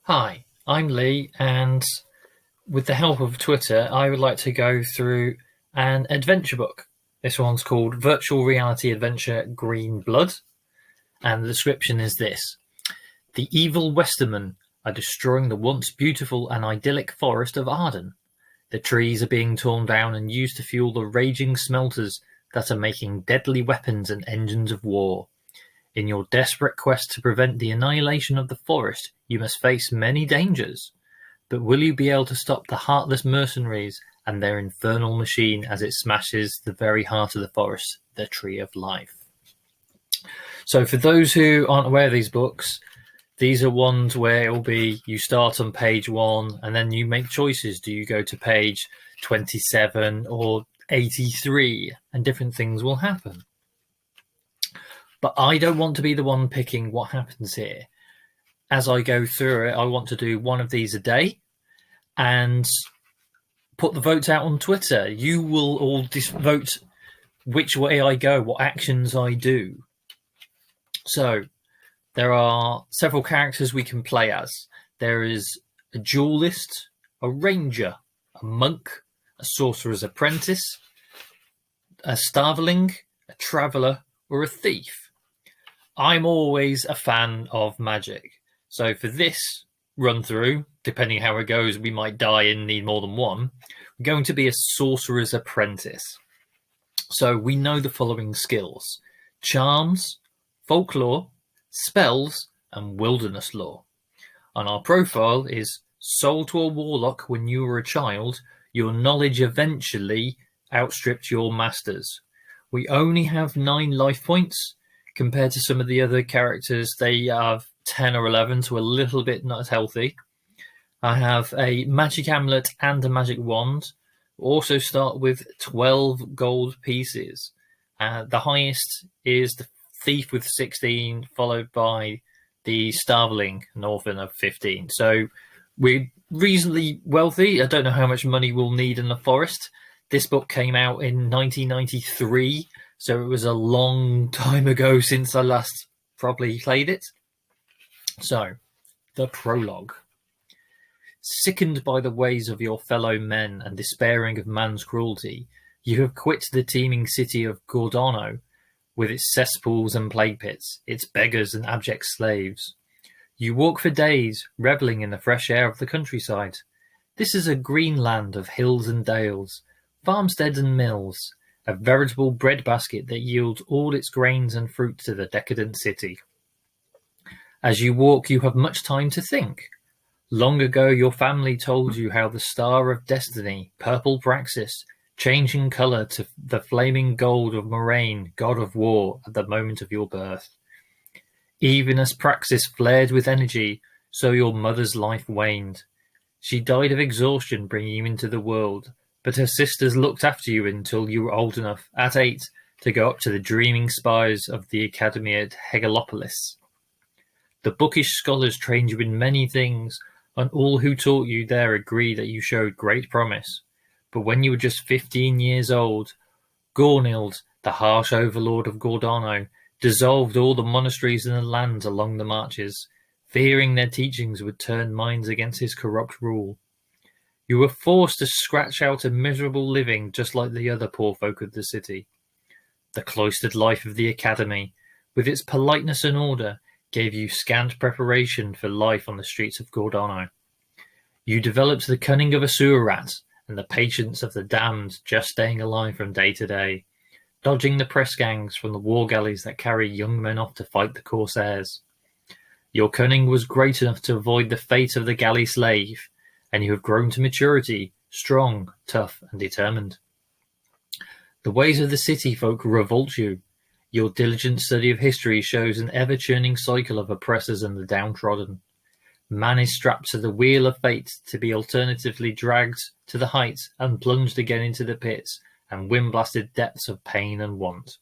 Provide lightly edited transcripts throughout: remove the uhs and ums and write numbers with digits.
Hi, I'm Lee, and with the help of Twitter, I would like to go through an adventure book. This one's called Virtual Reality Adventure Green Blood, and the description is this. The evil Westermen are destroying the once beautiful and idyllic forest of Arden. The trees are being torn down and used to fuel the raging smelters that are making deadly weapons and engines of war. In your desperate quest to prevent the annihilation of the forest, you must face many dangers. But will you be able to stop the heartless mercenaries and their infernal machine as it smashes the very heart of the forest, the Tree of Life? So for those who aren't aware of these books, these are ones where it will be you start on page 1 and then you make choices. Do you go to page 27 or 83? And different things will happen. But I don't want to be the one picking what happens here. As I go through it, I want to do one of these a day and put the votes out on Twitter. You will all vote which way I go, what actions I do. So there are several characters we can play as. There is a duelist, a ranger, a monk, a sorcerer's apprentice, a starveling, a traveller, or a thief. I'm always a fan of magic. So for this run through, depending how it goes, we might die and need more than one. We're going to be a sorcerer's apprentice. So we know the following skills: charms, folklore, spells, and wilderness lore. And our profile is sold to a warlock when you were a child. Your knowledge eventually outstripped your masters. We only have 9 life points. Compared to some of the other characters, they have 10 or 11, so a little bit not as healthy. I have a magic amulet and a magic wand. Also start with 12 gold pieces. The highest is the thief with 16, followed by the starveling, an orphan, of 15. So we're reasonably wealthy. I don't know how much money we'll need in the forest. This book came out in 1993. So it was a long time ago since I last probably played it. So, the prologue. Sickened by the ways of your fellow men and despairing of man's cruelty, you have quit the teeming city of Gordano, with its cesspools and plague pits, its beggars and abject slaves. You walk for days, revelling in the fresh air of the countryside. This is a green land of hills and dales, farmsteads and mills, a veritable breadbasket that yields all its grains and fruit to the decadent city. As you walk, you have much time to think. Long ago, your family told you how the star of destiny, purple Praxis, changed in colour to the flaming gold of Moraine, god of war, at the moment of your birth. Even as Praxis flared with energy, so your mother's life waned. She died of exhaustion bringing you into the world, but her sisters looked after you until you were old enough, at 8, to go up to the dreaming spires of the academy at Hegalopolis. The bookish scholars trained you in many things, and all who taught you there agree that you showed great promise. But when you were just 15 years old, Gornild, the harsh overlord of Gordano, dissolved all the monasteries in the lands along the marches, fearing their teachings would turn minds against his corrupt rule. You were forced to scratch out a miserable living just like the other poor folk of the city. The cloistered life of the academy, with its politeness and order, gave you scant preparation for life on the streets of Gordano. You developed the cunning of a sewer rat and the patience of the damned, just staying alive from day to day, dodging the press gangs from the war galleys that carry young men off to fight the corsairs. Your cunning was great enough to avoid the fate of the galley slave, and you have grown to maturity, strong, tough, and determined. The ways of the city folk revolt you. Your diligent study of history shows an ever-churning cycle of oppressors and the downtrodden. Man is strapped to the wheel of fate to be alternatively dragged to the heights and plunged again into the pits and wind-blasted depths of pain and want.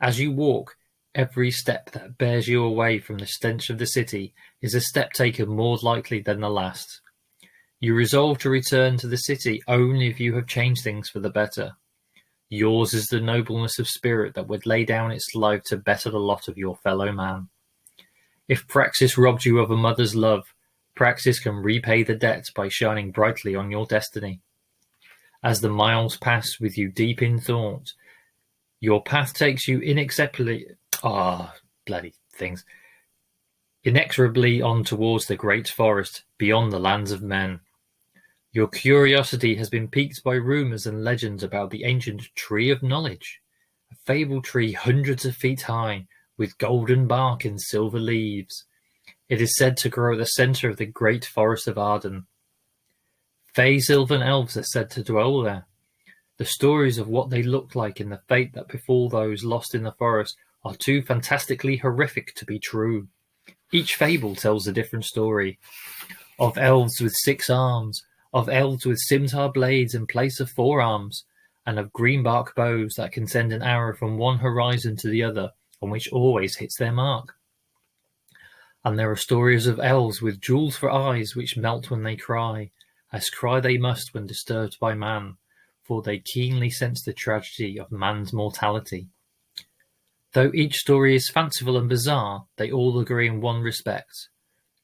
As you walk, every step that bears you away from the stench of the city is a step taken more lightly than the last. You resolve to return to the city only if you have changed things for the better. Yours is the nobleness of spirit that would lay down its life to better the lot of your fellow man. If Praxis robbed you of a mother's love, Praxis can repay the debt by shining brightly on your destiny. As the miles pass with you deep in thought, your path takes you inexorably on towards the great forest beyond the lands of men. Your curiosity has been piqued by rumors and legends about the ancient Tree of Knowledge, a fabled tree hundreds of feet high, with golden bark and silver leaves. It is said to grow at the center of the great forest of Arden. Fey, sylvan elves are said to dwell there. The stories of what they looked like and the fate that befall those lost in the forest are too fantastically horrific to be true. Each fable tells a different story. Of elves with 6 arms, of elves with scimitar blades in place of 4 arms, and of greenbark bows that can send an arrow from one horizon to the other, and which always hits their mark. And there are stories of elves with jewels for eyes which melt when they cry, as cry they must when disturbed by man, for they keenly sense the tragedy of man's mortality. Though each story is fanciful and bizarre, they all agree in one respect.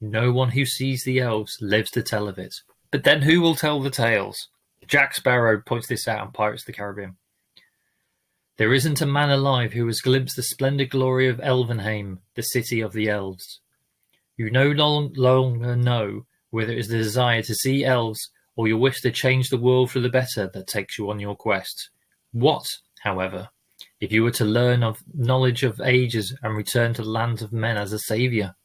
No one who sees the elves lives to tell of it. But then who will tell the tales? Jack Sparrow points this out in Pirates of the Caribbean. There isn't a man alive who has glimpsed the splendid glory of Elvenheim, the city of the elves. You no longer know whether it is the desire to see elves or your wish to change the world for the better that takes you on your quest. What, however, if you were to learn of knowledge of ages and return to the lands of men as a saviour?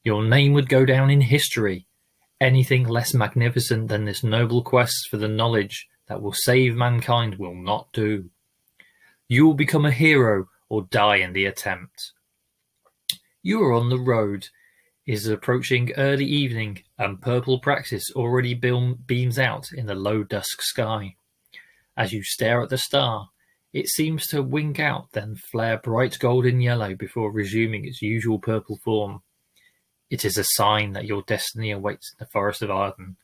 Your name would go down in history. Anything less magnificent than this noble quest for the knowledge that will save mankind will not do. You will become a hero or die in the attempt. You are on the road. It is approaching early evening, and purple Praxis already beams out in the low dusk sky. As you stare at the star, it seems to wink out, then flare bright golden yellow before resuming its usual purple form. It is a sign that your destiny awaits in the Forest of Arden.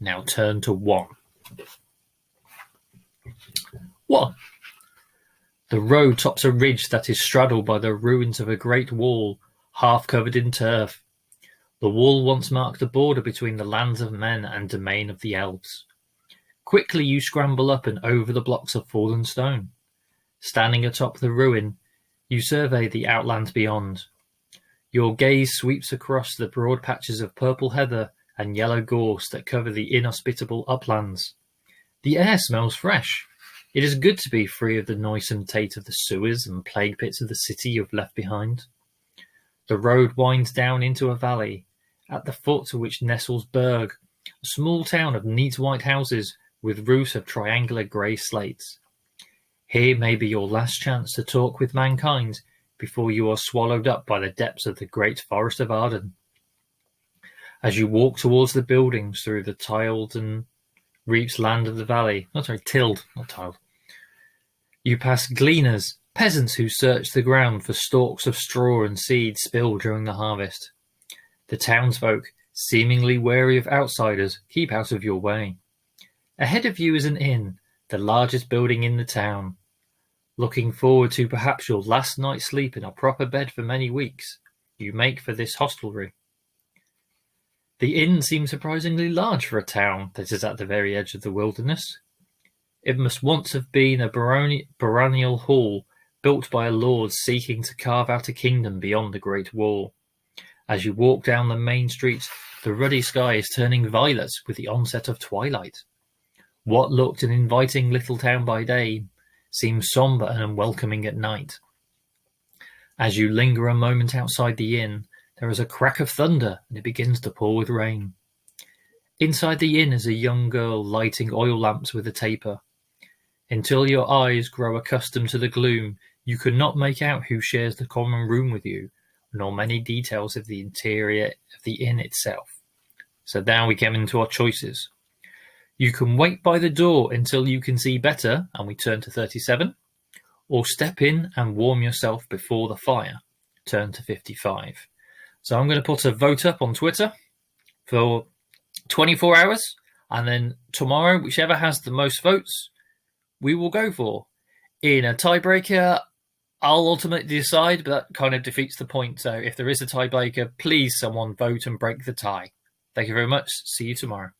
Now turn to 1. 1. The road tops a ridge that is straddled by the ruins of a great wall, half covered in turf. The wall once marked the border between the lands of men and domain of the elves. Quickly you scramble up and over the blocks of fallen stone. Standing atop the ruin, you survey the outland beyond. Your gaze sweeps across the broad patches of purple heather and yellow gorse that cover the inhospitable uplands. The air smells fresh. It is good to be free of the noisome taint of the sewers and plague pits of the city you've left behind. The road winds down into a valley, at the foot of which nestles Berg, a small town of neat white houses with roofs of triangular grey slates. Here may be your last chance to talk with mankind before you are swallowed up by the depths of the great Forest of Arden. As you walk towards the buildings through the tilled and reaped land of the valley, you pass gleaners, peasants who search the ground for stalks of straw and seed spilled during the harvest. The townsfolk, seemingly wary of outsiders, keep out of your way. Ahead of you is an inn, the largest building in the town. Looking forward to perhaps your last night's sleep in a proper bed for many weeks, you make for this hostelry. The inn seems surprisingly large for a town that is at the very edge of the wilderness. It must once have been a baronial hall built by a lord seeking to carve out a kingdom beyond the Great Wall. As you walk down the main street, the ruddy sky is turning violet with the onset of twilight. What looked an inviting little town by day seems sombre and unwelcoming at night. As you linger a moment outside the inn, there is a crack of thunder and it begins to pour with rain. Inside the inn is a young girl lighting oil lamps with a taper. Until your eyes grow accustomed to the gloom, you cannot make out who shares the common room with you, nor many details of the interior of the inn itself. So now we come into our choices. You can wait by the door until you can see better, and we turn to 37, or step in and warm yourself before the fire, turn to 55. So I'm going to put a vote up on Twitter for 24 hours, and then tomorrow, whichever has the most votes, we will go for. In a tiebreaker, I'll ultimately decide, but that kind of defeats the point. So if there is a tiebreaker, please someone vote and break the tie. Thank you very much. See you tomorrow.